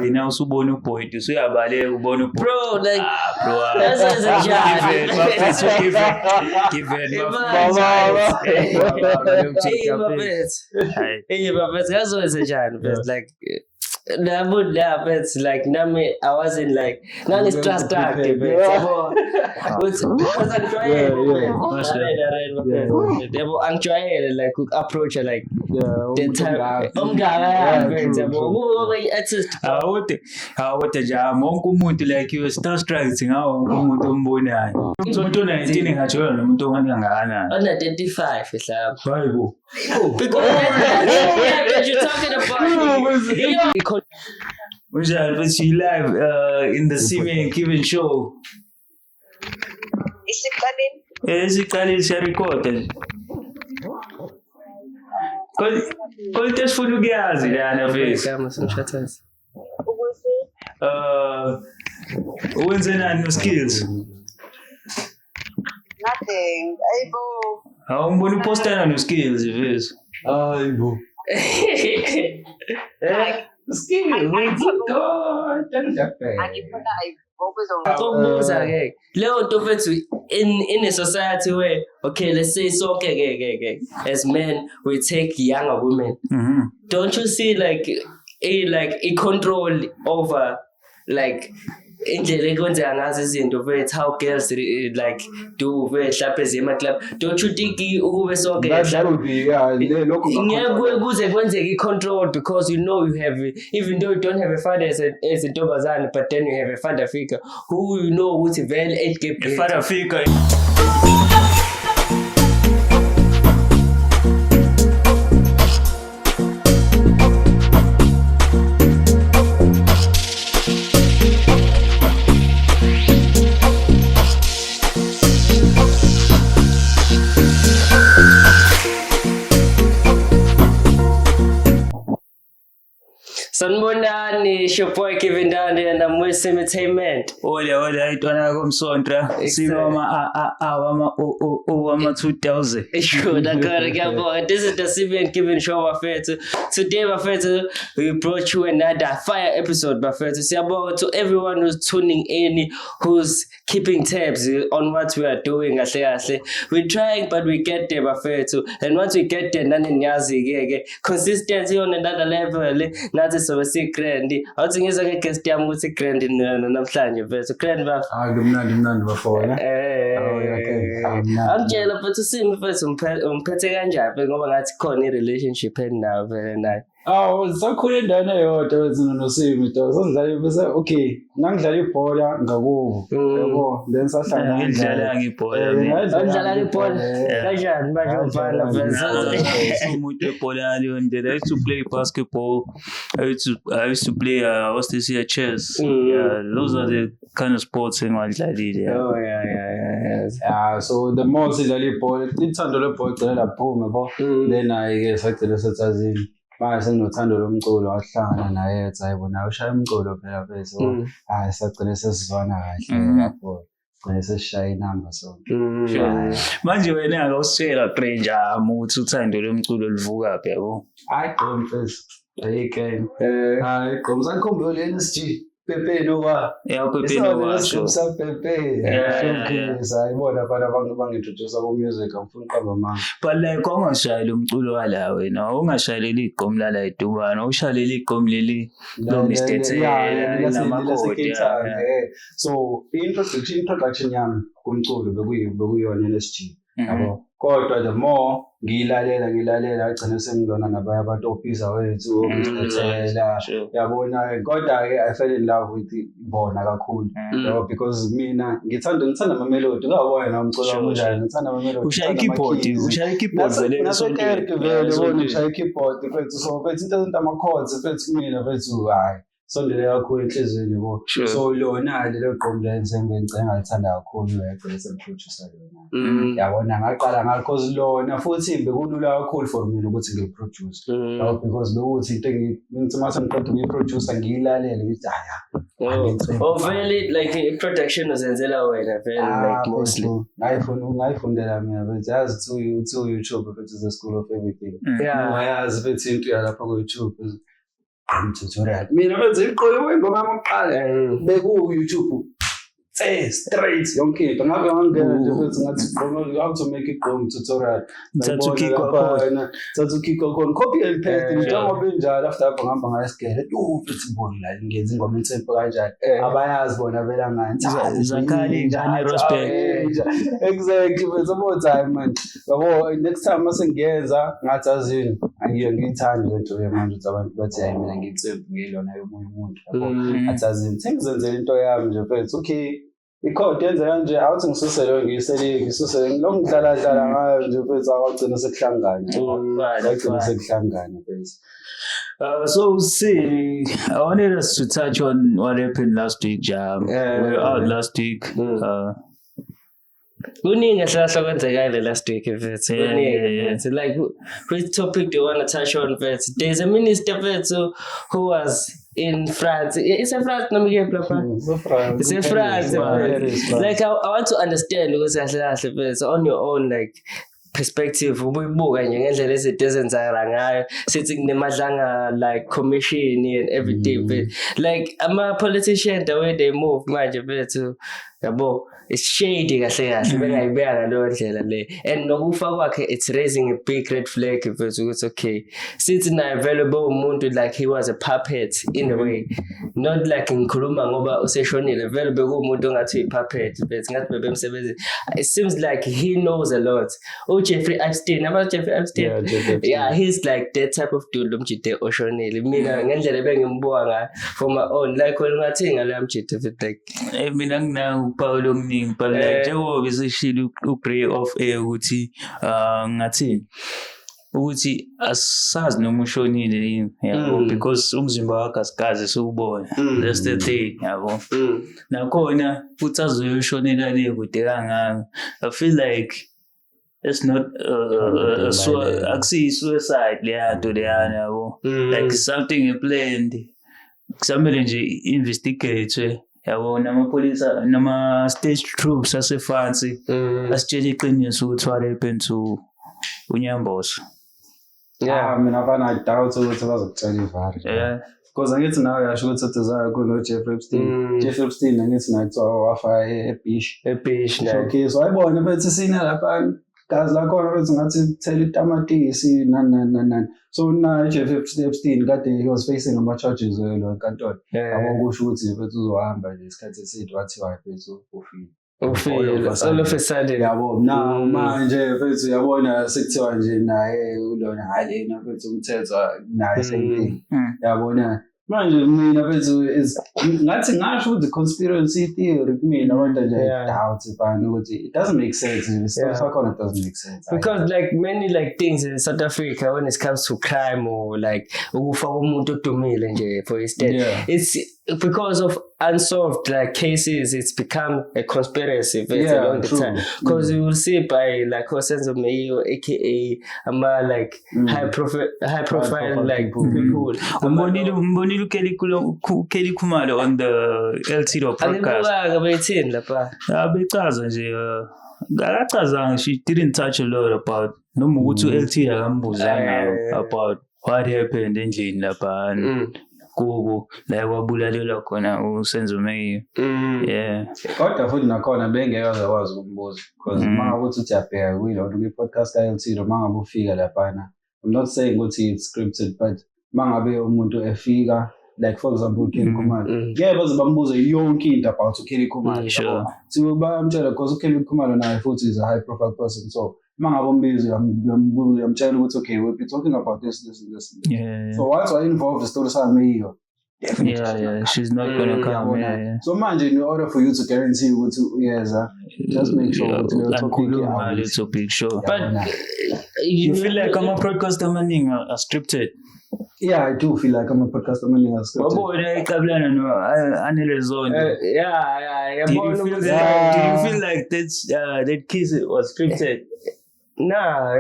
Yena usubona uBoyd usuyabaleka ubona uBoyd. Bro, like Bro. that's a job. Hey, but that's always a job. Like, like nami I wasn't like nani stress active because I'm trying I'm trying like approach like the time awuthi jama wonke umuntu like you starstruck ngawo wonke umuntu ombonayo umuntu 19 ngajola nomuntu ongakanani under 25 ihlaba hayibo because you're talking about Unjani but you live in the Simeon Kevin show. Isiqalile siyarecorda. Konke sifuna ukuyazi lana mfethu. Kama simshathazi. Wenze nani no skills? Nothing. Aibo. Awumbona upostana no skills mfethu. Aibo. Skills. Ke leyo nto mfethu in a society where okay let's say so okay as men we take younger women. Don't you see like a control over like indlela ekwenzeka ngazo izinto mfethu how girls like do mhlawumbe ema-club don't you think ukube sonke ngeke kuze kwenzeke i-control because you know you have even though you don't have a father as intombazane but then you have a father figure who you know ukuthi vele age Father figure Sanibonani, it's your boy Kevin Dandi and I'm with Entertainment. Ola itwana komsontra sinoma awama 2000 Sure, that's this is the Simeon Kevin show bafethu. Today bafethu we brought you another fire episode bafethu. Siyabonga to everyone who's tuning in, who's keeping tabs on what we are doing kahle. We're trying but we get there bafethu. And once we get there nani niyazi ke consistency on another level nathi so grand. Awuthi ngizwe ngeguest yami ukuthi grand namhlanje bafethu. Grand bafethu. Hayi kumnandi bafona. Angitshela futhi simi mfethu umphethe kanjani ngoba ngathi khona i-relationship endinayo vele naye. Sakhula endaweni eyodwa wezino noSimi to sonidlala bese okay ngangidlala ibhola ngakubo yabo then sahlala ngidlala ngibhola ngidlala ibhola kanjani manje umfana vese umuntu ebhola leyo ndlela I used to play basketball I used to play what's this here chess those are the kind of sports engadlalile yeah so the more sidlala ibhola ithando lebhola gcina laphume yabo then ayike sagcina sethazini manje sinothando lomculo wahlangana naye ethi ayibona ushaya umculo phela bese sagcina sesizwana kahle lapho gcina sesishaya inamba sonke manje wena akawusitshela stranger ukuthi uthando lomculo livuka phi yabo hayi mfethu ayike hayi ngomsankhombole NSG Pepe Nova Pepe Nova show Pepe sayibona bana abantu bangintroduce ku music ngifuna uqamba manje but like ongashayela umculo wala wena ungashayeleli igqom lala eDubana ushalela igqom leli long distance namakhodi so introduction yami kumculo bekuyona NSG yabo kodwa the more ngilalela agcina sengilona nabanye abantu ophiza wethu obisethela yabona kodwa I fell in love with bona kakhulu because mina ngithanda ama melody ngawona umculo kanjani ngithanda ama melody ushaya keyboard vele ushaya keyboard mfethu so mfethu into ama chords mfethu mina mfethu hayi sondele kakhulu enhlizweni yabo so lona lelo gqom lenze ngicela ngalithanda kakhulu yagcina semproducer lona yabona ngaqala ngakho lona futhi bekulula kakhulu for mina ukuthi ngiproduce because bekuthi into ngithi mase ngiqeda ukuyiproducer ngiyilalele ngithi really like production uzenzela wena vele like mostly ngayifundela mina bethi yazi to YouTube bethi the school of everything yazi bethi into yalapha ku YouTube tutorial mina benze iqoyo ingoma yamaqala beku-YouTube straight yonke into ngabe ngangena nje futhi ngathi how to make it tutorial thathu kick copy and paste njengoba benjalo after apho ngihamba ngayesigele futhi bona la ngenza ingoma ensemple kanjani abayazi bona vela ngani zakhali njani Rosberg exactly but about time man yabo next time masengiyenza ngathi azini ngiyithanda lento manje ukuthi abantu bathi hayi mina ngiyitsembu ngiyilona yomunye umuntu yabo athi azini sengizenzela into yami nje mfethu okay ikhodi yenza kanje awuthi ngisusele ngisuse ngilongidlala ngayo nje mfethu awugcina sekuhlangana mfethu. So see, I wanted us to touch on what happened last week, Jam. We were out last week. Kuningi hlahla kwenzekile last week mfethu. Kuningi. Like which topic do you want to touch on mfethu? There's a minister mfethu who was in France. It's in France, no me It's in France. Like I want to understand because on your own like perspective ubuyibuka nje ngendlela ezinto ezenzakala ngayo sithi kunemadlanga like commission and everything like ama politicians the way they move manje bethu yabo it's shady kahle bengayibeka ngalo ndlela le and nokufa kwakhe it's raising a big red flag because it's okay sithi na available umuntu like he was a puppet in a way not like ngikhuluma ngoba useshonile available kumuntu ongathi puppet but ngathi bebemsebenzi it seems like he knows a lot Jeffrey Epstein yeah he's like that type of dude umjide oshonile mina ngendlela bengimbuka ngayo for my own like ngathi ngala mjide like mina ngina Paulo but njengoba besishilo uBray of air ukuthi ngathi ukuthi asazi noma ushonile yabo because umzimba wakhe asikaze sokubona that's the thing yabo nakhona futhi azoyoshonela le kude kangaka I feel like it's not suicide leyanto leyana yabo like something planned somebody nje investigate yabo namapolisa nama-state troops asefansi asitshela iqiniso ukuthi what happened to uNyamboso. Mina bana doubt ukuthi bazokutshela ivari because angithi nawe yasho ukuthi uthizayo kuno Jeffrey Epstein angithi naye kuthiwa wafa eBish okay so ayibona bethi sina lapha gazi lakhona bethi ngathi thela itamatisi nani so na Jeffrey Epstein kade he was facing ama charges lo enkantolo abakusho ukuthi bethi uzohamba nje isikhathi eside wathiwa phezulu ufile all of a sudden yabo now manje mfethu yabona sekuthiwa nje naye ulona hayi yena mfethu umthetho naye same thing yabona manje mina mfethu ngathi ngasho ukuthi conspiracy theory kumina abantu nje doubt bani ukuthi it doesn't make sense it doesn't make sense because like many like things in South Africa when it comes to crime or like ukufa umuntu odumile nje for instance it's because of unsolved like cases it's become a conspiracy along the time because you will see by like Hosenzo Meyo aka like high profile like people umbonile Kelly Khumalo on the LTD podcast abethini lapha abechaza nje akachaza she didn't touch a lot about noma ukuthi uLTD akambuzanga about what happened endlini lapha kubo la kwabulalela khona uSenzo Meyo kodwa futhi nakhona bengeke azakwazi ukumbuza because mangakuthi uyabheka kuyilona kwi-podcast ka-LTD mangabe ufika laphana I'm not saying ukuthi it's scripted but mangabe umuntu efika like for example Kelly Khumalo baze bambuze yonke into about Kelly Khumalo so bayamtshela because uKelly Khumalo naye futhi is a high profile person so mangabe umbizo yamtshela ukuthi okay we'll be talking about this so once I involved the story sami definitely she's not gonna come so manje in order for you to guarantee ukuthi uyeza just make sure ukuthi lo topic sure but you feel like I'm a broadcast amaningi are scripted. Yeah, I do feel like I'm a podcast amaningi are scripted. Wabona no Anelezondo. Did you feel like that kiss was scripted? Nah,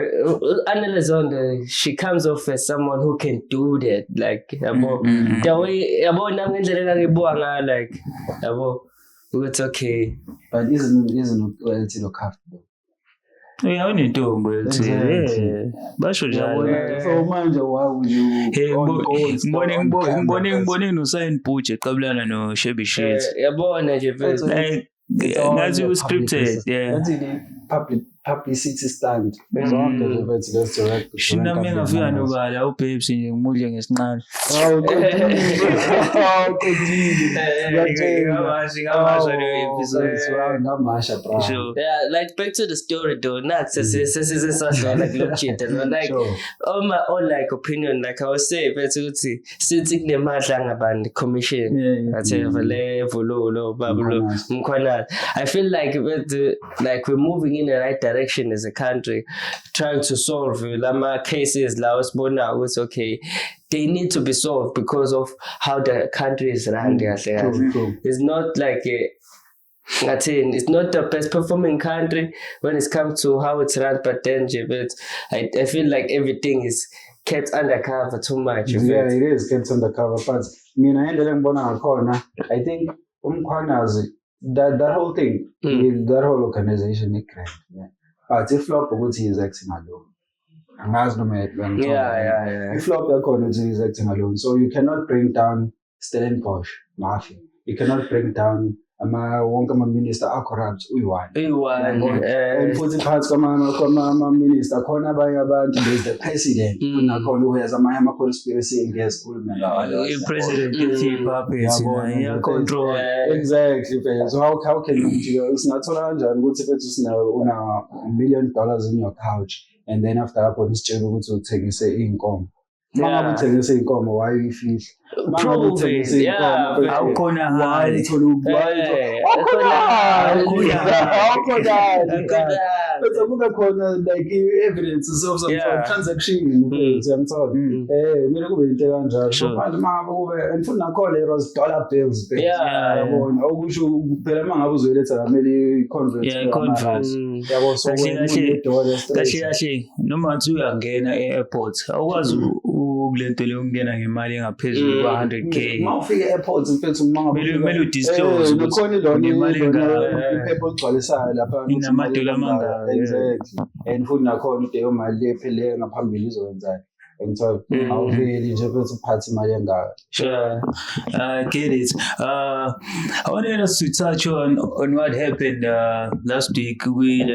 Anelezondo, she comes off as someone who can do that. Like, the way like, it's okay. But isn't LTD comfortable? Unentombi Exactly. basho njalo. So manje why would you Hey, ngibone on noSign Butch eqabulana noShebby Shades. Yabona nje mfethu. Like ngathi u-scripted, yeah. That's the publicity stunt. Zonke nje mfethu let's direct. Shina mina ngafika nobala uBabes nje ngimudle ngesincane. Oh, Sure. Yeah, like back to the story though. Not like legit and like on my own like opinion, like I was saying, but since in the madlang about the commission, I tell you level Mkhwana. I feel like we're moving in the right direction as a country, trying to solve lama cases. Laos Bona was okay. They need to be solved because of how the country is run. It's not like it's not the best performing country when it comes to how it's run, but then I feel like everything is kept undercover too much. Yeah, it is kept undercover. But I think that whole thing, that whole organization is great. Yeah. But if flop he is acting alone. Yeah. If flop he is acting alone. So you cannot bring down Stellenbosch Mafia. You cannot bring down wonke ama-minister corrupt uyi-one and futhi phakathi kwama-minister khona abanye abantu there's the president kunakhona uyenza amanye ama-conspiracy ngesikhulume i-president ithi puppet control exactly so how can you singathola kanjani ukuthi fethu una $1 million in your couch and then after lapho nisitshela ukuthi uthengise iy'nkomo mangabe uthengise iy'nkomo why uyifihla prove it, yeah. Awukhona hali. Bese kube khona like evidences of some transaction. Siyamthola. Mina kube into kanjalo. Manje mangabe kube andifuna nakhona i-Rose dollar bills. Yabona okusho phela mangabe uzoyiletha kumele i-conference. Yabo so kahle noma nje uyangena e-airport awukwazi ukulento le ukungena ngemali engaphezulu kwa100k mawufika e-airport mfethu kumele udisclose nemali iphepha ogcwalisayo lapha inamadola amangaka exactly and futhi nakhona ideyo mali lephele ngaphambili izokwenzayo ngithola awuveli nje bese uphatha imali engaka. Sure, I get it. I wanted us to touch on what happened last week with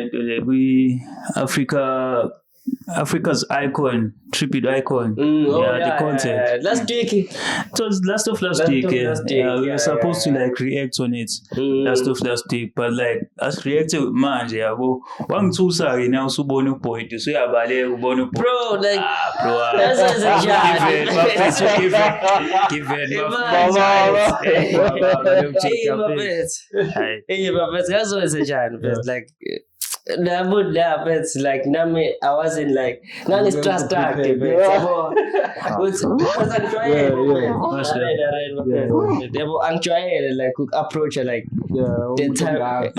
Africa's icon, tribute icon. The concert. Last week. It was last week. We were supposed to like react on it. Last week, but like as reacted with manje yabo. Wangithusa ke na usubona uBoyd. Uyabaleka ubona uBoyd. Bro, like bro. That's a job. Give it. Hey, but that's always a job. Like it's like Nami, I wasn't like none is trust active. I'm trying like approach like the time.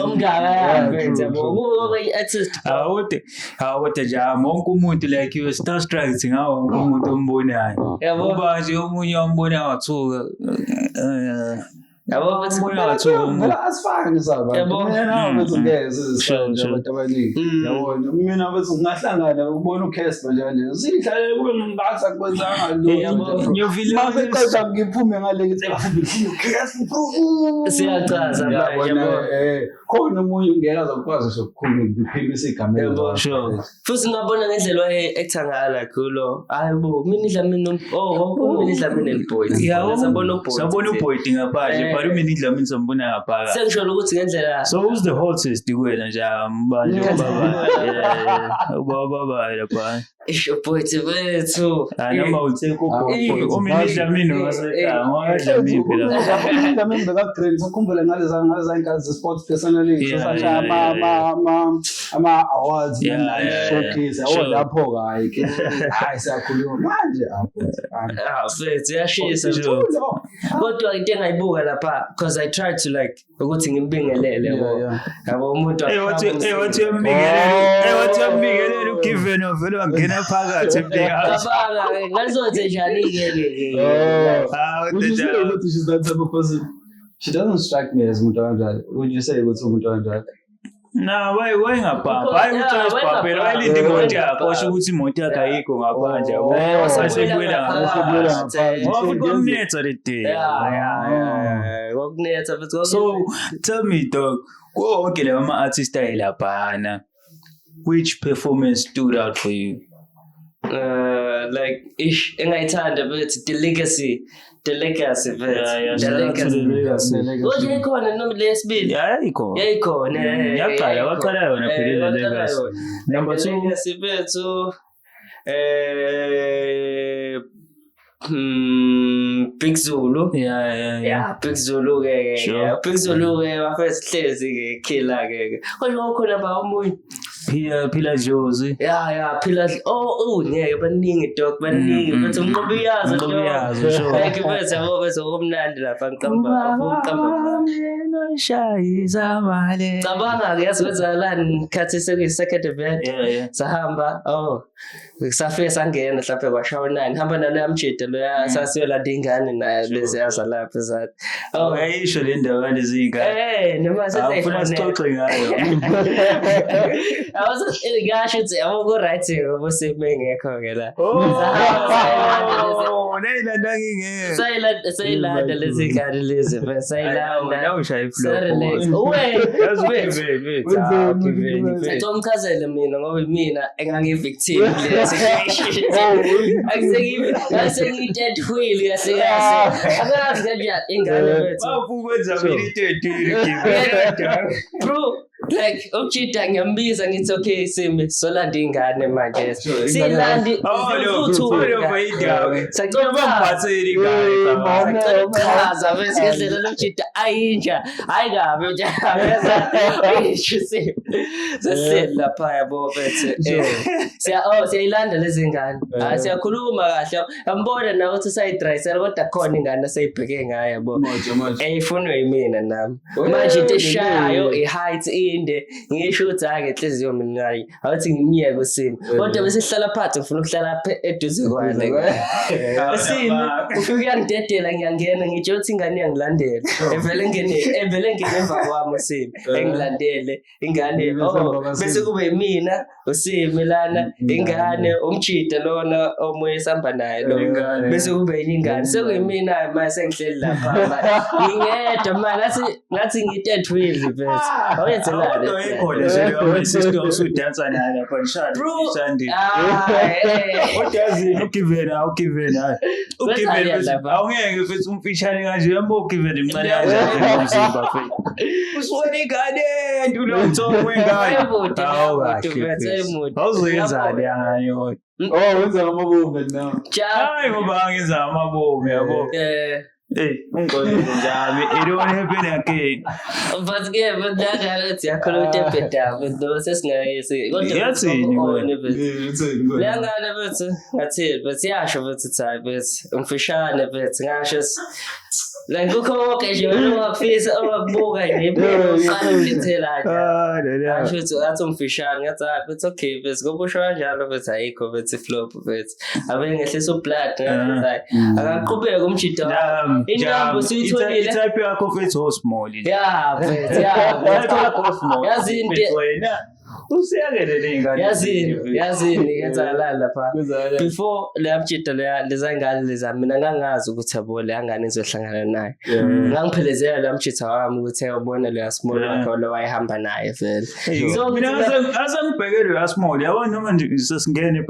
Monke umuntu like you start striking ngawo umuntu ombonayo. Ngoba nje omunye ombona wathuka yabo bathi mina asifani saba mina nawo bezungeze abantu abaningi yabona mina bethi ungahlangana ubona uCasper njalo sidlalele kube ngingathi akwenzanga lo yabo nyovile kodwa ngiphume ngale ngithi afubili uCasper siyachaza manje khona umunye ungena azokwazi sokukhuluma ngiphimisa igama yabo sure futhi ngabona ngendlela ecthangala kulo hayibo mina idlamini mina idlamini eliboy sabona uBoyd ngaphandle but mina idlamini sambona ngaphaka sengisho ukuthi ngendlela so who's the hottest kuwena nje mbanje baba lapha isho Boyd wethu noma utheko mina idlamini ngasekhaya ngoba idlamini phela idlamini bekagrade ngikhumbule ngaleza inkazi sports personally such ama awards showcase lapho hayi siyakhuluma manje fethu yashisa kodwa into engayibuka lapha because I tried to like ukuthi ngimbingelele yabo umuntu wathi yambingelele ugiven ovelo angena phakathi ebheka ngazothi njani she's that type of person. She doesn't strike me as umuntu kanjalo. Would you say ukuthi umuntu kanjalo? Na wayengaphampa hayi uCharles Bapela wayelinde imoto yakhe osho ukuthi imoto yakhe ayikho ngaphandle yabo wasebuyela ngaphandle ngoba kwamnetha le day kwakunetha futhi so tell me dog wonke lawa ama-artist ayelaphana which performance stood out for you like engayithanda but the legacy but yayikhona noma lesibili yayikhona waqala yona phela le legacy number 2 legacy bethu Big Zulu Big Zulu ke Big Zulu ke wafethu hlezi ke killer ke kodwa ukhona ba umuntu Phila Jozi Phila ngeke baningi dog baningi bethu umqobiyazo sure like bethu okumnandi lapha ngiqamba shayiza male cabanga ke yazikwenzakalani khathi sekuyisecond event sahamba safike sangena mhlawumbe kwashawa 9 hamba nalo yamjida lo sasiyela dingane naye lezi yazalapha zathi ayisho le ndaba lezi ingane noma afuna sixoxe ngayo awazi ngisho ukuthi awukho right ubusebengekho ke la neyilanda ngingeke sayilanda lezi ngane lezi sayilanda nawushaya iflow Ngizomchazela mina ngoba mina engangi-victim le situation. Asengi-dead wheel kahle akazi kanjani ingane bethu. Bafukwenza military bro like umjida ngiyambiza ngithi okay Simi solanda ingane manje silandi sacela chaza bese ngendlela lomjida ayinja ayikabe nje sesela phaya bo bethe siyayilanda lezi ngane siyakhuluma kahle yambona na ukuthi sayidrysela kodwa khona ingane sayibheke ngayo yabo eyifunwe yimina nami manje into eshayo i-height inde ngisho ukuthi ake inhliziyo mina ngayi awuthi ngimiyeke uSimi kodwa bese sihlala phansi ngifuna ukuhlala eduze kwale uSimi ufike uyangidedela ngiyangena ngitsho ukuthi ingane yangilandela evele ngene emva kwami uSimi engilandele ingane bese kube yimina uSimi lana ingane umjida lona omoya samba naye lo bese kube ingane sekuyimina mase sengihleli lapha ngingedwa manje ngathi ngided wheel bese awuyenzelani ekhona nje sister usudansa naye lapha nishada ishandi odazi ukivena awungeke mfethu umfishane kanje yambo ukivena imncane kanje umzimba mfethu usuke ingane ntulo mthoko wengane awuzoyenzani yangane yona wenza amabomu now hayi ngoba ngenza amabomu yabo ungqondo njalo it won't happen again but that yakhona utepeta but sesingayisi kodwa yathini lengane bethu ngathi but yasho bethu thayi bethu umfishane bethu ngasho like ukho nje ungafisa ukubuka nje impilo qala ngithela nje athi umfishane ngathi bethu okay bethu ngobusho kanjalo bethu ayikho bethu flop bethu abengehlisa ublood ngathi akaqhubeka umjida inambo siyitholile itype yakho bethu small bethu yazini wena usiyakele ingane yazini ngenzakala lapha before leyamjida lezangane lezamina ngangazi ukuthi yabo leyangane izohlangana naye ngangiphelezela lamjida wami ukuthi ayobona leya small yakho lo wayihamba naye vele so mina asengibhekele leya small yabona noma nje sesingene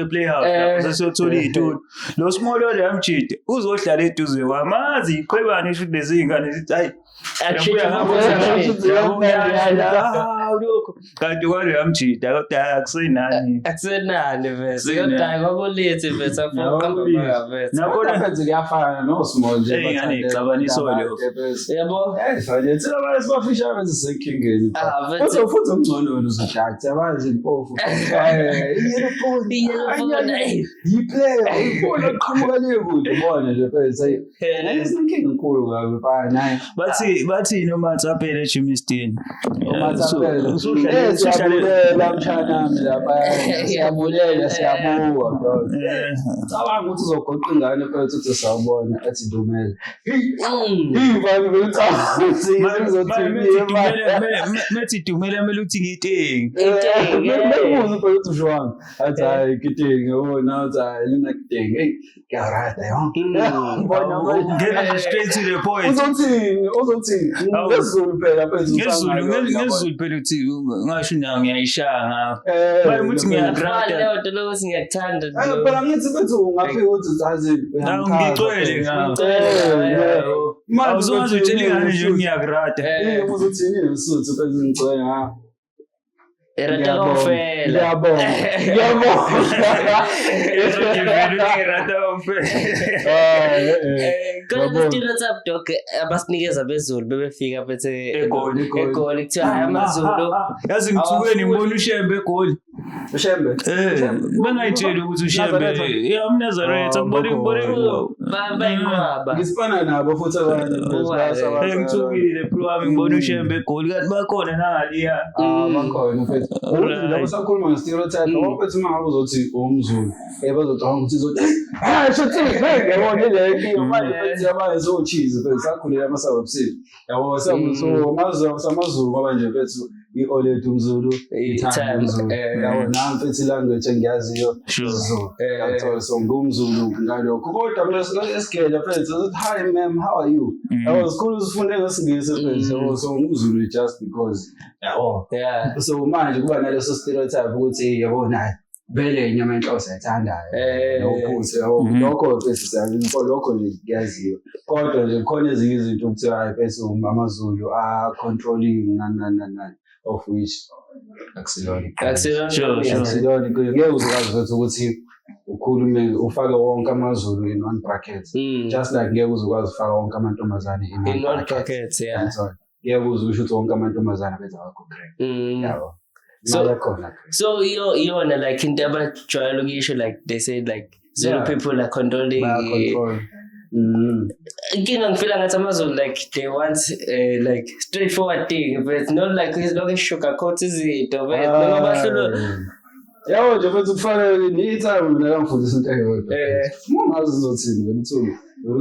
playhouse sesiyothola ithulo lo small lo leyamjida uzohlala eduze kwamazi iqhwebane isho lezi ingane zithi hayi kanti kwalo yamjida kodwa akusenani vese kodwa kwakulithi vese afuqamba vese nakona phansi kuyafana no small nje ingane ixabaniso lo yabo fanele thina abantu bafisha benze senkingeni vese futhi umngcono wena uzoshaya abazi impofu yiplayer ubona qhamuka lekude ubone nje vese ayisikingi enkulu kabi bafana naye bathi noma Tsaphele Chimistin siyabulela mshanami lapha. Siyabulela siyabuka bro. Cabanga ukuthi uzogoqa ingane mfethu uthi sawubona athi Dumela. Ivani bethi methi Dumela mele uthi ngiteng. Mekubuza mfethu ushwanga. Athi hayi kiteng yabona athi hayi lina kiteng. Hey ngiyarada yonke. Get straight to the point. Uzothini ngezulu phela mfethu ngezulu phela uthi ngasho nayo ngiyayishaya bayi ukuthi ngiyagrada lo singathanda phela ngithi bethu ungafika uthi zazi ngicwele ngawo awuzoze utshela ingane nje ngiyagrada uzothini nesuthu phela ngicwele Erata ofela. Ngiyabonga. Kodwa stereotype dog abasinikeza bezulu bebefika bethe egoli kuthiwa hayi amaZulu. Yazi ngithukweni ngibona uShembe egoli. Ushembe. Bengayitsheli ukuthi uShembe Nazareth ngibona bayinqaba. Ngisifana nabo futhi abantu ngithukile bro wami ngibona uShembe egoli kanti bakhona nangaliya. Bakhona mfethu. Ngoba sakhuluma nge-stereotype waphethe uma ngabe uzothi umZulu bazothi ukuthi uzothi shothi ngiyabona le nkinga manje abanye so-cheese mfethu sakhulela ama-suburbs yabo samaZulu ngoba nje mfethu i-olethu umZulu ithanda umZulu yabo nami mfethu ilanguage engiyaziyo isiZulu yathola so ngumZulu ngalokho kodwa mina esigele mfethu uzothi hi ma'am how are you yabo sikhulu sifunde ngesingisi mfethu yabo so ngumZulu just because yabo so manje kuba naleso stereotype ukuthi yabona vele inyama yenhloso ayithandayo nophuthe lokho bese lokho nje ngiyaziyo kodwa nje khona ezinye izinto ukuthiwa hayi bese amaZulu controlling nani of which akusilona ngeke uzokwazi ukuthi ukhulume ufake wonke amaZulu in one bracket just like ngeke uzokwazi ufaka wonke amantombazane in one bracket ngeke uzusho ukuthi wonke amantombazane benza wakho great yabo so you're like in the location like they said like Zulu people are controlling inkinga ngifila ngathi amaZulu like they want like straightforward thing but it's not like it's not sugarcoat izinto noma bahlulo yabo nje mfethu kufanele nitime mina ngifundisa into eyodwa ungazi uzothini wena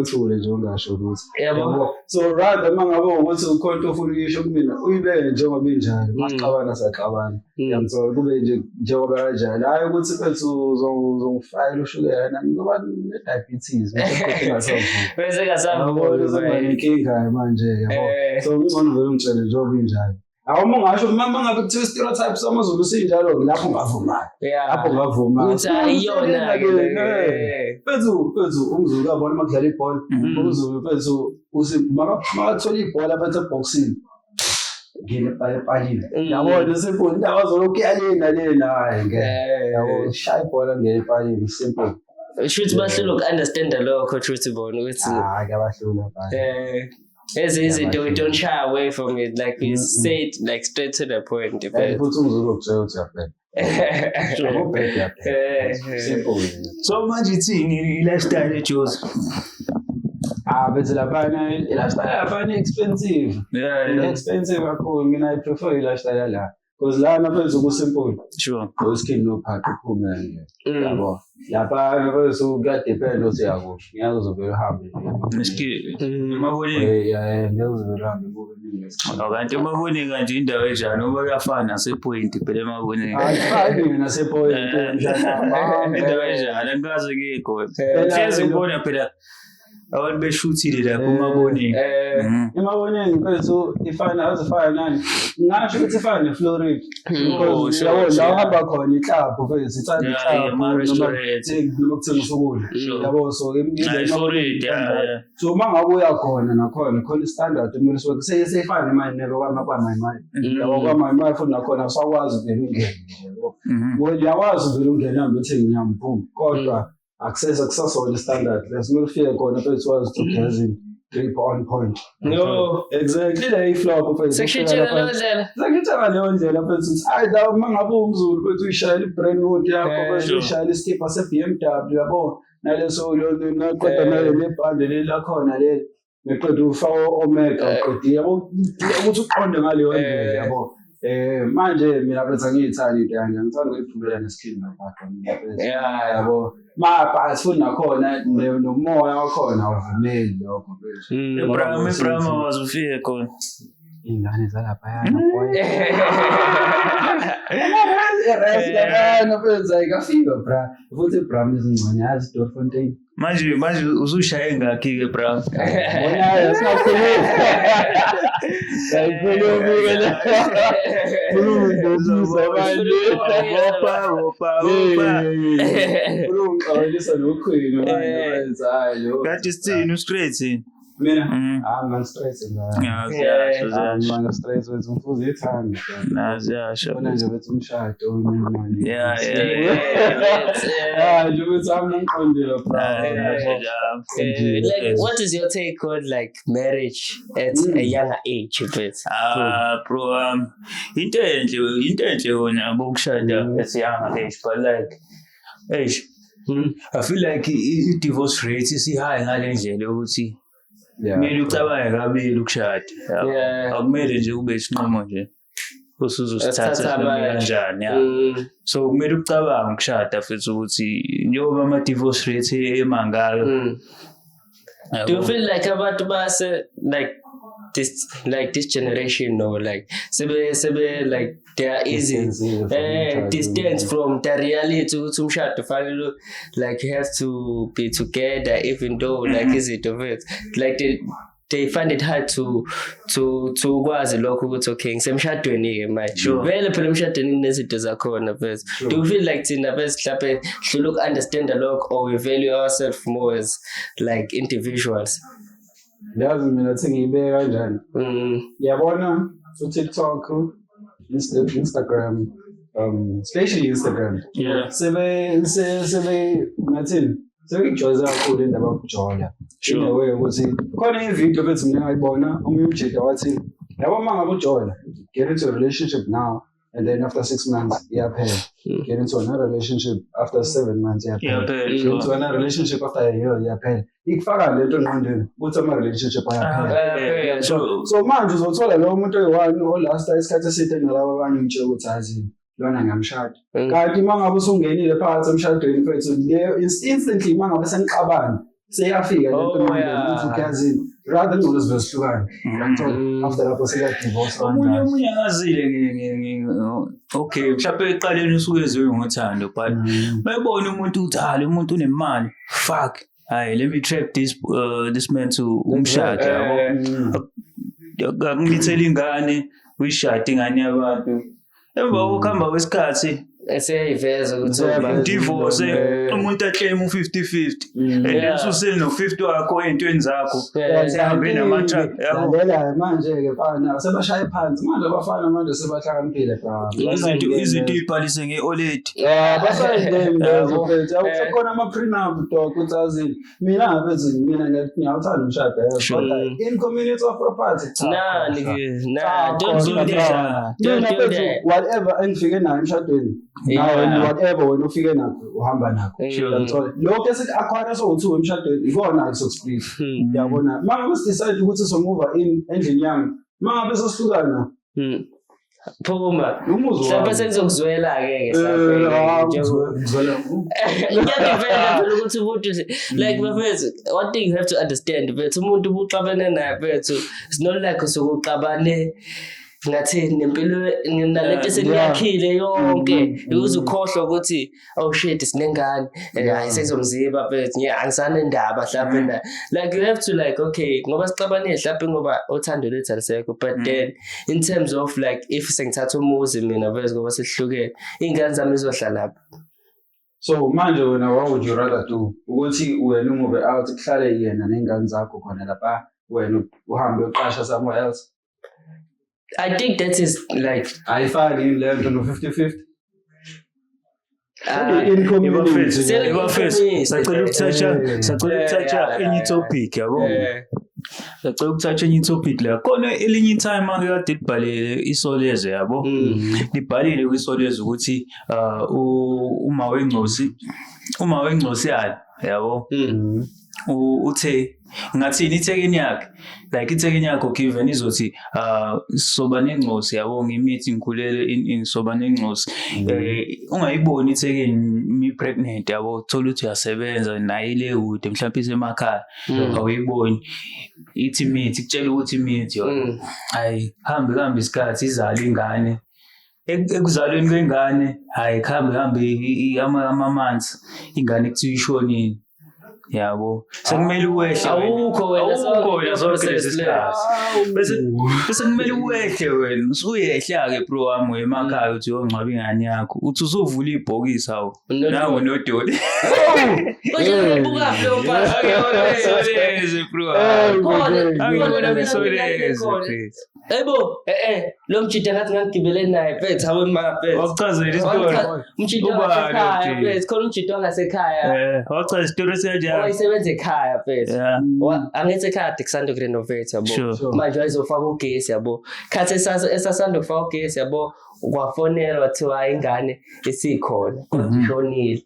uthule nje ungasho ukuthi yabo so rather mangabe ukuthi ukhona into ofuna ukuyisho kumina uyibeke njengoba injalo masixabana saxabana yamthola kube nje njengoba kanjalo hayi ukuthi mfethu uzongifayela ushukela nami ngoba ne-diabetes bese kasavuka inkinga manje yabo so ngcono vele ungitshele njengoba injalo awuma ngasho mangabe kuthiwa stereotypes samaZulu sinjalo lapho ngavuma ukuthi ayiyona Pethu umZulu uyabona makudlala ibhola umZulu pethu makathola ibhola bethe boxing ngene epalini yabona simple indaba zolokhu yalena hayi ngeke yabo shaya ibhola ngene epalini simple should bahlula ukunderstand lokho truth bona ukuthi akabahlula phela as izinto we don't shy away from it like you said like straight to the point futhi umZulu ukutshela ukuthi yaphela so manje ithini i-lifestyle eJozi bethu laphana i-lifestyle laphana expensive expensive kakhulu mina I prefer i-lifestyle la because lana mfethu kusimple sure uskin no park uphume nje yabo lapha mfethu kuyadepend ukuthi yakuphi ngeke uzovela uhambe neskile maboni ngeke uzovela uhambe ngoba kanti maboni kanje indawo enjani ngoba kuyafana nasepoint phela maboni hayi mina nasepoint indawo enjani angazi ngikho hlezi ngibona phela abantu beshuthile lapho maboni emaboneni mfethu ifana azifana nani ngasho ukuthi ifana neFlorida because la uhamba khona iClub mfethu ithanda iClub nokuthengisa ukudla yabo so eMflorida so mangabe uya khona nakhona khona standard kumele seyifana imali nelo kwamamali yabo kwamamali futhi nakhona usakwazi vele ungene yabo uyakwazi vele ungena hambe uthenga inyama uphuma kodwa access akusasona standard lesimele ufike khona mfethu wazi to 3 point no exactly la iflop mfethu sekutshela leyo ndlela mfethu hayi la mangabe umZulu mfethu uyishayela iBrentwood yakho mfethu uyishayela iskipper se-BMW yabo naleso kodwa nebhande leli lakhona leli neqeda ufaka omega uqedile yabo ukuthi uqonde ngaleyo ndlela yabo Manje mina bese ngiyithanda into kanje ngithanda ukuyiphumela nesikhini ngapha mina yabo mapha sifuna nakhona nomoya wakhona awuvumeli lokho bese Ibrahim wazufike khona ingane zalapha yana boy yabana bese ayikafika bra futhi Ibrahim izingcwane yazi Dorfontein manje usushaye ngakhi ke Brown bona yasakhuluma Kathi sithini ustraight mina man straight la man straight wethu umfuzi ethanda naziyasho bona nje wethu umshado wemali nje wethu amnqondela like what is your take on like marriage at a younger age but bro into enhle yona bokushada at a younger age but like I feel like i-divorce rate is high ngale ndlela ukuthi kumele ucabange kabili ukushada akumele nje ube isinqumo nje usuzosithatha kanjani so kumele ucabange ukushada futhi ukuthi njengoba ama-divorce rate emangaka do you feel like abantu base like this generation or like sebe like they are easy distance from the reality ukuthi umshado fanele like you have to be together even though like is it of it like they find it hard to kwazi lokho ukuthi okay ngisemshadweni ke manje vele phela emshadweni nezinto zakhona bese do you feel like thina bese mhlawumbe hlula uku-understand lokho or we value ourselves more as like individuals yazi mina sengiyibeka kanjani yabona TikTok Instagram especially Instagram sebe ngathini seyijoza kakhulu indaba yokujola way ukuthi khona ivideo bethi mina ngayibona umjida wathi yabo mangabe ujola get into a relationship now and then after 6 months iyaphela get into another relationship after 7 months iyaphela get into another relationship after a year iyaphela ikufaka lento engqondweni ukuthi ama relationship ayaphela so manje uzothola lo muntu oyi-1 olasta isikhathi eside nalabo abanye umtshela ukuthi azini lona ngamshada kanti mangabe usungenile phakathi emshadweni mfethu instantly mangabe seniqabana seyafika lento ukuthi ukuyazini rather ngolo sihlukane after lapho seka-divorce omunye angazile okay mhlawumbe eqaleni usuke eziwe ngothando but mayebona umuntu ukuthi lo muntu unemali fuck hayi let me trap this man to umshado yabo akumithela ingane uyishade ingane yabantu emva kokuhamba kwesikhathi eseyiveza ukuthi divorce umuntu aclaim u50-50 and then ususele no50 wakho ey'ntweni zakho sihambe nama-truck yabo manje ke fana sebashaye phansi manje abafana manje sebahlakaniphile izinto ibhalise nge-OLED basayinlezo phethu awukhona ama-prenup dog uthazini mina ngabezi mina ngiyawuthanda umshado kodwa in community of property don't do that whatever engifike nayo emshadweni whatever wena ufike nakho uhamba nakho lokho esikuakhona sowu2 emshadweni ikona sokusplit uyabona mangabe sidecide ukuthi somove in endlini yami mangabe sesihlukana phuma mhlawumbe sengizokuzwela-ke ngiyadivenda ukuthi umuntu like bafethu one thing you have to understand bethu umuntu ubuxabane naye bethu it's not like usukuxabane ngathi nempilo nalento eseliyakhile yonke uzukhohlwa ukuthi oh shit sinengane ayisezomziba bethu angisanendaba mhlawumbe na like you have to like okay ngoba sixabanile mhlawumbe ngoba uthando lethu alisekho but then in terms of like if sengithatha umuzi mina bethu ngoba sihlukene ingane zami izohlala lapha so manje wena what would you rather do ukuthi wena umuve out kuhlale yena nengane zakho khona lapha wena uhambe uqasha somewhere else? I think that is like I find in left on 50-50. In community. Sacela ukuthatha enye topic yabo. Sacela ukuthatha enye topic la. Khona elinye time akade libhalile isolezwe yabo. Libhalile kwisolezwe ukuthi uma wengcosi yalo yabo. uthe ngathini ithekeni yakhe like ithekeni yakho given izothi soba nengcosi yabo ngimithi ngikhulele in soba nengcosi ungayiboni ithekeni mi pregnant yabo thola ukuthi uyasebenza nayo ile kude mhlawumbe isemakhaya awuyiboni ithi mithi kutshela ukuthi imithi yona hayi hambe isikhathi izala ingane ekuzalweni kwengane hayi hambe amamanzi ingane kuthiwa ishonini yabo sekumele uwehle awukho wena zonke lezi sikhathi bese kumele uwehle wena usuyehla ke bro wami emakhaya uthi uyongcwaba ingane yakho uthi usuvula ibhokisi awu nawo nodoli Oje buka flow pa. Soleze bro. Akubona besoleze. Ebo lo mchita ngathi ngagibele naye mfethu hawe mafethu. Wakuchazela isikole. Mchita ngasekhaya mfethu khona umchita ngasekhaya. Wachaza isitori senjani? Wayisebenza ekhaya mfethu. Angithi ekhaya kusanda kurenovate yabo. Manje wayizofaka ugesi yabo. Khathi esasanda kufaka ugesi yabo. Kwafonela wathiwa ingane esikhona kodishonile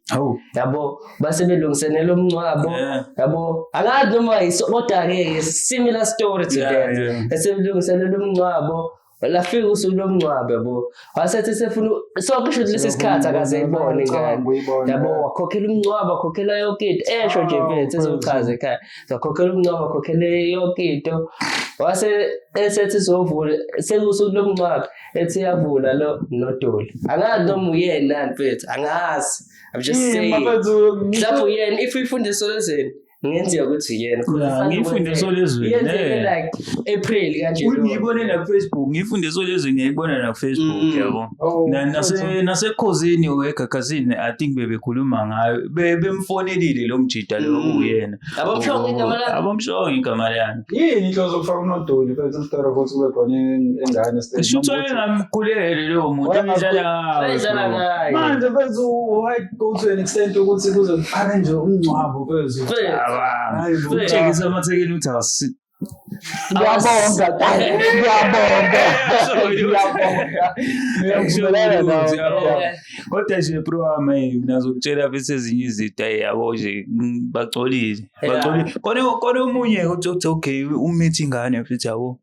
yabo base belungisenela umncwabo yabo angazi noma kodwa ke similar story to that esebelungisenela umncwabo lafika usuku lomncwabo yabo wasethi sefuna sokusho lesi sikhathi akaze ibone ingane yabo wakhokhela umncwabo wakhokhela yonke into esho nje mfethu ezochaza ekhaya wakhokhela umncwabo wakhokhela yonke into wase esethi sovula sekusuku lomncwabo ethi yavula lo nodoli angazi noma uyena mfethu angazi I'm just saying lapho yena if ifundiswa lezeni ngenziwa ukuthi yena ngifundiswa lezweni like April kanje ngiyibone na Facebook ngifundiswa lezweni ngiyibona na Facebook yabo nasekhosini weGagazini I think bebekhuluma ngayo bemfonelile lo mjida lo uyena abamshonga igama lakhe yini inhloso zokufaka unodoli mfethu story ukuthi kube khona ingane shutho engamkhulele lo muntu ayidlala ngayo manje mfethu white go to an extent ukuthi kuze arrange umncwabo mfethu Chekisa amathekeni uthi awasi. Ngiyabonga. Kodwa nje bro wami nazokutshela bese ezinye izinto yabo nje bagcolile. Kodwa umunye uthi okay umithi ingane futhi yabo.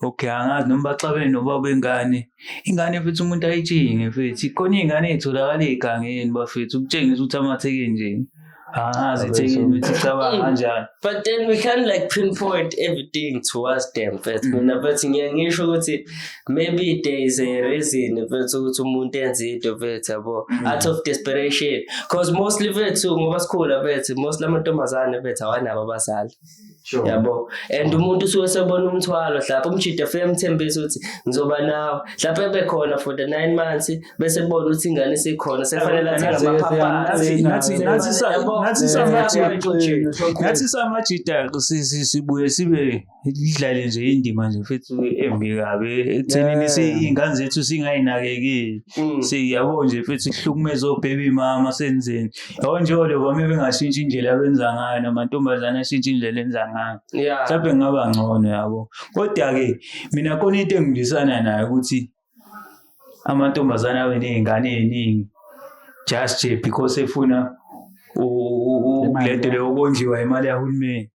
Okay angazi noma baxabene nobaba engane. Ingane futhi umuntu ayitshinge futhi khona ingane etholakala egangeni bafethu ukutshengisa ukuthi amathekeni nje. But then we can't like pinpoint everything towards them first. But maybe there is a reason out of desperation. Because mostly most sure. Yabo and umuntu usuwesebona umthwalo lapha umjida femthembisa ukuthi ngizoba nawo lapha ebekhona for the 9 months bese bona ukuthi ingane isikhona sefanele athenga amaphapha nathi samajida sibuye sibe idlale nje indima nje mfethu embi kabe ekuthenini ingane zethu singayinakekeli siyabo nje mfethu ihlukumeza obaby mama senzeni yabo njalo vame bengashintsha indlela abenza ngayo namantombazana ashintsha indlela enza ngayo mhlawumbe ngaba ngcono yabo kodwa ke mina khona into engidisana nayo ukuthi amantombazana abe nezingane eziningi just because efuna ukuletele ukonjiwa imali yahulumeni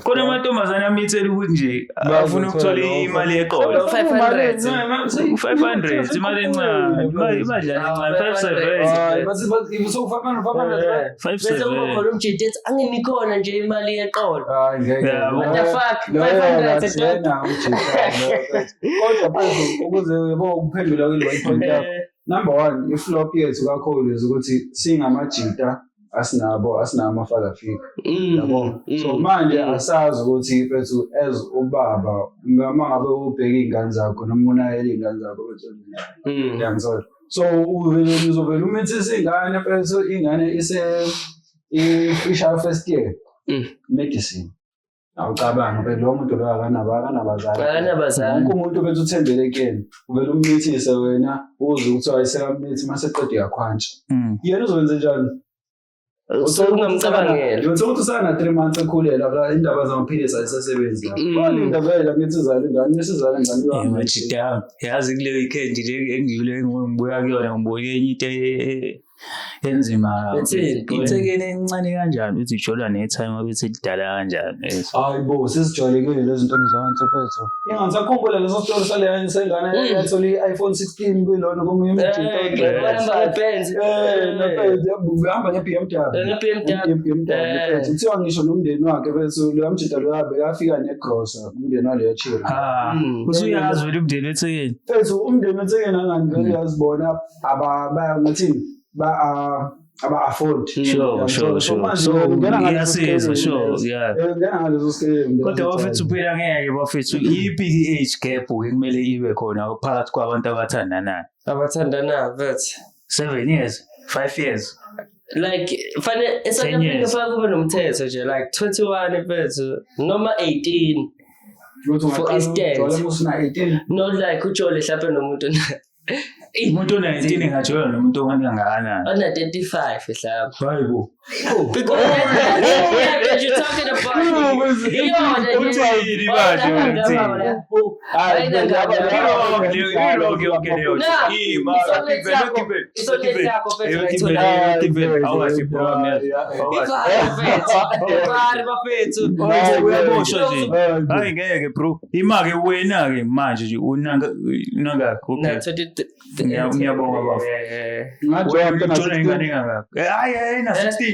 Kona amantombazana amithela ukuthi nje afuna ukuthola imali eqolo 500 imali encane imali 57 but so 500 bese ukhona umjidi ethi anginikhona nje imali eqolo what the fuck 500 kodwa phezulu ukuze yebo ukuphendula kule point yakho number 1 iflop yethu kakhulu ukuthi singamajita asinama father figure yabo so manje asazi ukuthi mfethu as ubaba uma ngabe ubheka izingane zakho noma unayela izingane zakho mfethu yangizona so uzovela umithi izingane mfethu ingane i-fisher first year medicine awucabanga mfethu lo muntu lo akanabazali wonke umuntu mfethu uthembele kuyena uvela umithise wena uze ukuthiwa ayisekamumithi mase qede yakhwantsha yena uzokwenza njani ungamcabangela yonke ukuthi usana 3 months ekhulela la indaba zamaphilisi ayisasebenzi la kwalinda vele ngithi izalo ingane nesizalo ingane yami yazi kule weekend nje engidlule ngibuya kuyona ngibonye enye into enzima. Ithini, boy? Ithekeni encane kanjani uthi ijola ne-time abethi lidala kanjani. Hayi bo, sesijwayelekile lezi zinto mzansi mfethu. Ingasakhumbula leso story sale sengane yathola i-iPhone 16 kuyilona komunye umjito. Uhamba nge-BMW. Kuthiwa ngisho nomndeni wakhe bese lo yamjita lo yabe yafika negrosa umndeni wale yachira. Usuyazi vele umndeni wethekeni. Mfethu umndeni wethekeni angani vele yazibona ngathini aba-afford. Sure. So iyasiza, sure, yeah. Ngena ngaleso scale. Kodwa bafethu phela ngeke bafethu iyiphi i-age gap ekumele ibe khona phakathi kwabantu abathandanayo? Abathandana bethi 7 years, 5 years. like fanele eSouth Africa faka kube nomthetho nje like 21 bethi noma 18 for instance. Not like ujole mhlawumbe nomuntu Umuntu ona-18 engajola nomuntu ongakanani. ona 35 mhlawumbe. Hayibo. Because you're talking Hayi ngeke bro. Imake wena ke manje nje unanga ngiyabonga bafo. Ngathi uthola ingane ngakho. Hayi na 16.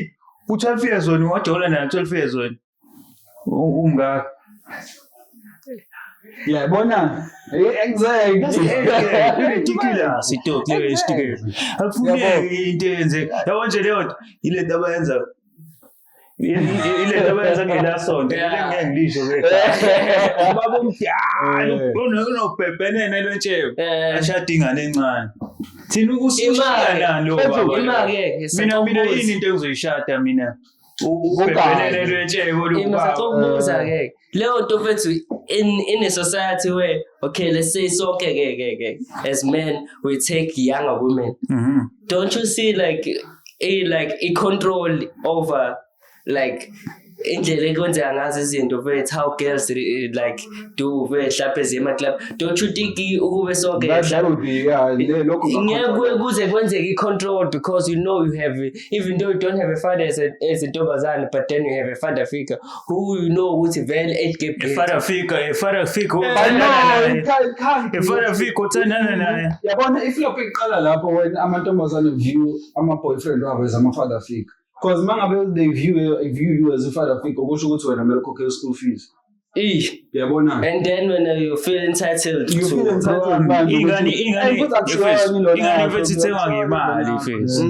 U12 years old wajola na 12 years old. Umngaka. Yabona exactly ridiculous ito clear sticker. Akufuneki into yenze. Yabo nje leyo ile nto abayenza. Ile nto abayenza ngelasonto. Ile ngeke ngilisho ke. Baba umdala unopepene nelwetshebo. Ashada ingane encane. Thina ukusishaya lo baba. Mina yini into engizoyishada mina. Ubhebhelele lwetshebo lokuba ke leyo nto mfethu in a society where okay let's say sonke ke as men we take younger women. Don't you see like a control over like indlela ekwenzeka ngazo izinto vethu how girls like do mhlawumbe zema club. Don't you think ukube sonke ngeke kuze kwenzeke i-control because you know you have even though you don't have a father as intombazane but then you have a father figure who you know ukuthi vele age gap father figure uthandana naye. Yabona if lokho iqala lapho wena amantombazane view ama-boyfriend wabo as ama-father figure. Because mangabe they view you as a father figure, kusho ukuthi wena kumele ukhokhele school fees. Yabona. And then when you feel entitled to ingane ithengwa ngemali face.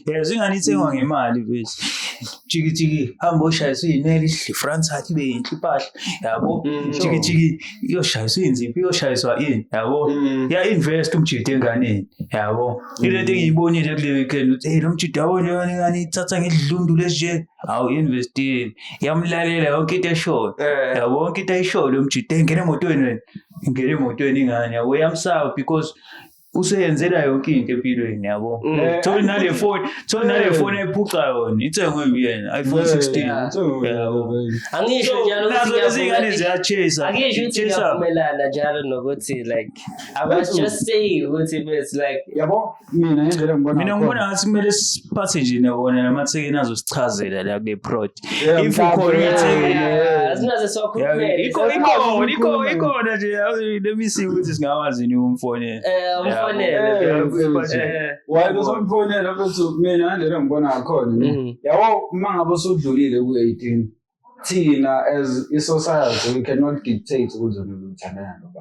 Yes, ingane ithengwa ngemali face. Jiki hamba oshayisa ineli ihle France athi be yinhle impahla yabo. Jiki iyoshayisa inzipho iyoshayiswa ini yabo. Ya invest umjidi enganeni yabo. Ile nto engiyibonile kule weekend uthi lo mjidi yabona ngani ithatha ngedlundu lesije awu investini yamlalela yonke into eshoyo yabo yonke into ayishoyo lo mjidi engene emotweni ingane yabo yamsaba because useyenzela yonke into empilweni yabo. Thola nale phone ephuca yona ithengwe yena iPhone 16 yabo. Angisho njalo ukuthi izingane ziyachase. Angisho ukuthi ngiyavumelana njalo nokuthi like I was just saying ukuthi it's like yabo mina indlela ngibona ngathi kumele siphathe nje nabona namathekeni azosichazela la kule project if ukhona asinaze sokhulumela ikona nje let me see ukuthi singawazi ni umfonela why uzomfonela bese mina indlela ngibona ngakhona yabo mangabe usudlulile ku-18 thina as i-society we cannot dictate ukuthi uthandana noba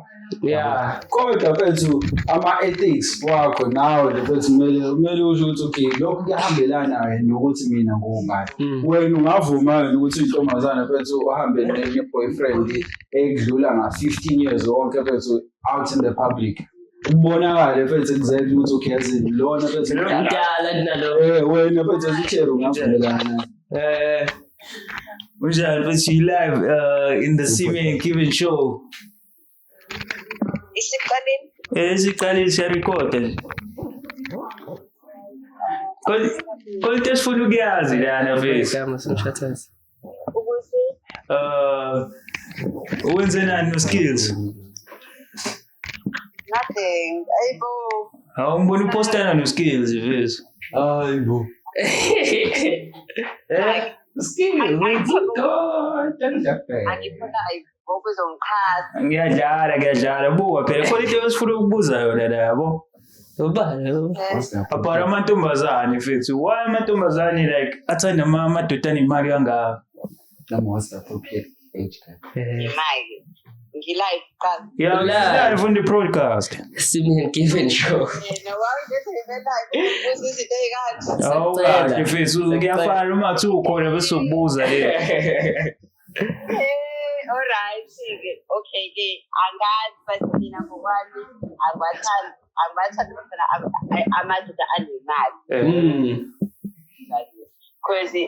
kodwa bethu ama-ethics wakho nawe bethu kumele usho ukuthi okay lokhu kuyahambelana nokuthi mina ngubani. Wena ungavuma ukuthi intombazana bethu uhambe ne-boyfriend ekudlula nga-15 years wonke bethu out in the public ubonakale bethu exactly ukuthi okay yazini lona bethu ngidala nalo wena bethu azitshela ungavumelana Unjani but you live in the Simi and Kevin show. Isiqalile siyarecorda nje. Konke sifuna ukuyazi lana bese. Wenze nani no skills? Nothing. Awumbona upostana no skills bese. Hayi bo. Angifuna ukuzongichaza. Ngiyadlala buka phela khona into esifuna ukubuza yona la yabo. Apara amantombazane mfethu, why amantombazane like athanda amadoda anemali kangaka? Most appropriate age gap. Imali. Ngilive qala. Yeah, live on the broadcast. Simeon Given Show. Why ngithi live ubuza izinto ezikanje. Awu kahle mfethu, kuyafana uma kuthi ukhona bese ukubuza le. Alright, okay ke angazi but mina ngokwami angibathanda amadoda anemali. Cause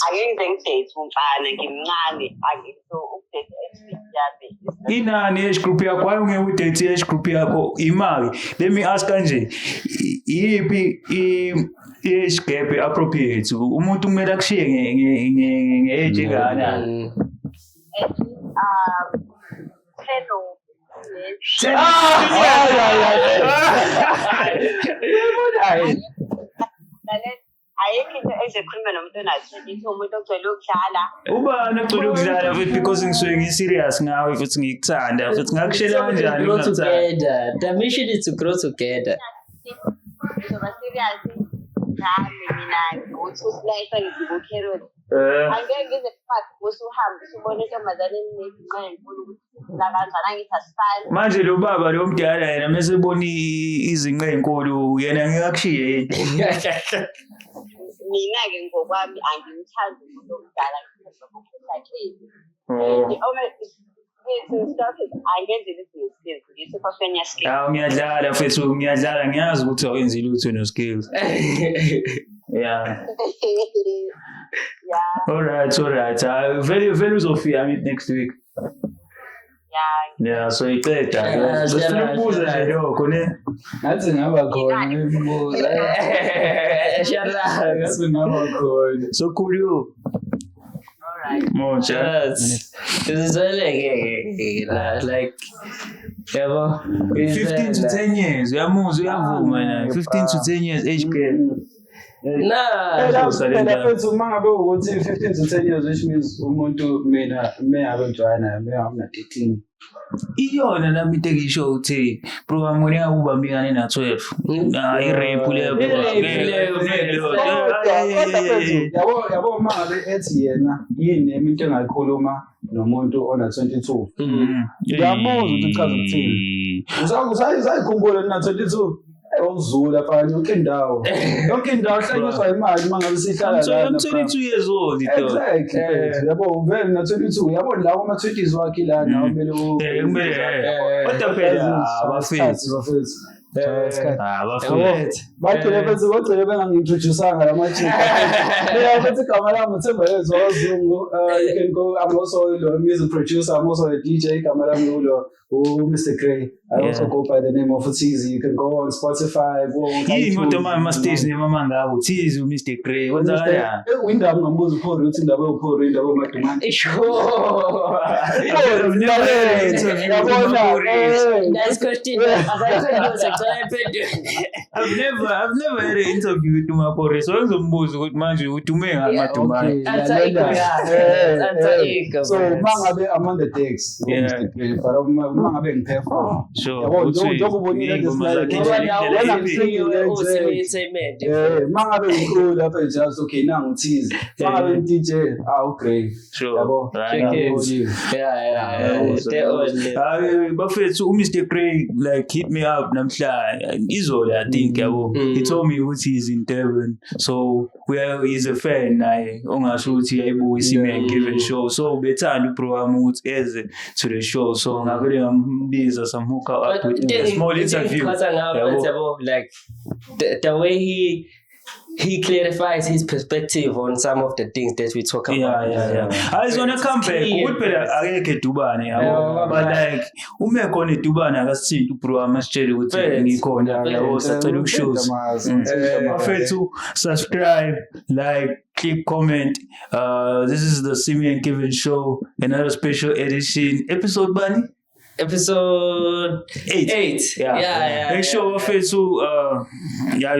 angeke ngidate umfana ngimncane angikho ukudate experience yami. Inani age group yakho why ungeke udate age group yakho imali? Let me ask kanje, yipi age gap appropriate? Umuntu kumele akushiye nge-age engana? 10 ayikho into ezekhuluma nomuntu onathi umuntu ogcwele ukudlala. Ubani ogcwele ukudlala futhi because ngisuke ngi-serious ngawe futhi ngikuthanda futhi ngakushela kanjani Grow ngakuthanda? together. The mission is to grow together. Ngizoba serious nami mina ukuthi usilayisa ngizibukherwe. Angeke ngize phakathi usuhambe usubona intombazane eninqe enkulu ukuthi la kanjani angithi asifani. Manje lo baba lo mdala yena mase ebona izinqe ezinkulu yena ngeke akushiye yini? Mina-ke ngokwami angimthandi umuntu omdala ngizokukhetha angenzeli izinto ngithi kofenya skills. Hawu ngiyadlala mfethu ngiyadlala ngiyazi ukuthi awenzi lutho no-skills. Yeah. Yeah. All right. Very uzofika meet next week. Yeah. Yeah, so iqeda. Sifuna ukubuza nje lokho ne. Ngathi ngaba khona imibuzo. Shut up. Ngathi ngaba khona. So cool you. Alright. Moja. This is like, yeah, 15 to 10 years. Uyavuma na. 15 to 10 years age gap. Nah. Phela mfethu uma ngabe ukuthi 15 to 10 years which means umuntu mina meyabe njana meyamna 18. Iyona nami into engisho ukuthi program ngeke ubambikane na 12. I-rape yabo uma ngabe ethi yena yini into engayikhuluma nomuntu ona 22. Ngiyabuza ukuthi uchaza ukuthini. Usayikhumbula na 22? Ozula phakathi yonke indawo hlanyiswa imali mangabe sihlala la. I'm 22 years old. Exactly. Yabo vele na 22 yabo lawo ama 20s wakhe la nawo kumele Kodwa phela abafethu. Bagcine bengangi-introduce-anga lamajika. Bathi igama lami uThemba Yezo Wazungu. You can go, I'm also a music producer, I'm also a DJ. Igama lami ulo Mr. Gray. I also go by the name of Utizi. You can go on Spotify, go on yini kodwa mama stage nemama ngabo Utizi Mr. Gray wenzakala indaba ngambuza uphori uthi indaba uphori indaba umadumane. Nice question. I've never had an interview with Dumapore, so ngizombuza ukuthi manje udume ngamadumane. So mangabe I'm on the decks. Mr. Gray, but mangabe ngiperform. Sure. Mangabe ngikhulu lapha just okay nangu Utizi. Mangabe DJ Gray. Sure. Yabo. Bafethu Mr. Gray like hit me up namhla izolo I think yabo. He told me ukuthi he's in Durban, so he's a fan naye ongasho ukuthi yayibuka iSimeon Given Show, so bethanda uprogram ukuthi eze to the show, so ngavele ngambiza some hook up with a small interview. Like the way he clarifies his perspective on some of the things that we talk about. Yeah. I was gonna come back. Kuphela akekho edubane yabo. But like uma khona edubane akasithinta uprogram asitshele ukuthi ngikhona yabo sacela ukushows. Bafethu subscribe, like, click, comment. This is the Simeon Given Show, another special edition. Episode bani? episode 8. Yeah. Make sure bafethu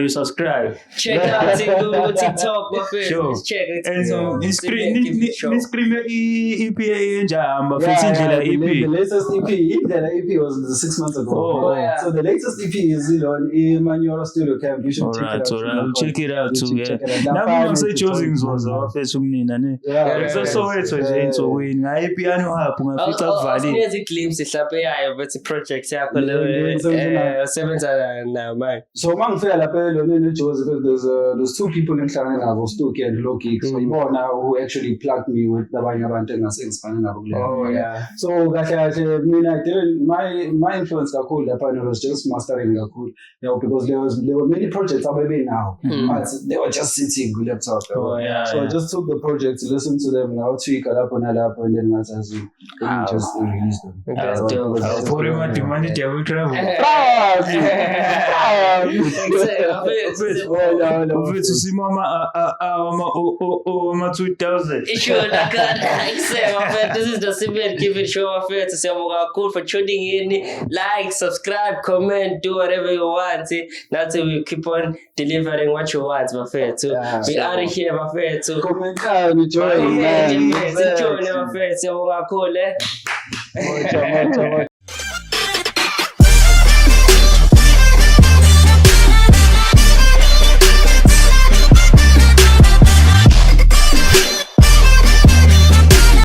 you subscribe. Check out TikTok, bafethu. Sure. Check it. And ni scream EP enjamba futhi The indlela EP. latest EP was 6 months ago. Oh, yeah. So the latest EP is in Manyola Studio Camp. You should Alright, check it out. I'll check it out too. You Yeah. should check it out. Nami ngisejozi ngizoza bafethu kumnina ne. Yeah. Soweto nje ensukwini ngayi piano up ngafica kuvalile. Sinezi glimpse mhlawumbe yayo bethi project yakho usebenza nayo manje. So mangifika lapha eloneni eJozi, there's two people engihlangane nabo, Stuki and Loki. So yibona who actually plugged me with abanye abantu engasengifana nabo kuleyo. Yeah. So kahle mina my influence kakhulu lapha was just mastering kakhulu, because there were many projects abebe now, but they were just sitting with laptop. So I just took the projects, listened to them, now tweak lapho nalapho, and then just released them. That's dope. Problema demande devil travel. Ufethu simama ama 2000. Sure, this is the Simeon Giving Show. Siyabonga kakhulu for tuning in. Like, subscribe, comment, do whatever you want. That's it. We keep on delivering what you want, my friend. So we out of here, my friend. So Comment down, join, man. Siyabonga kakhulu.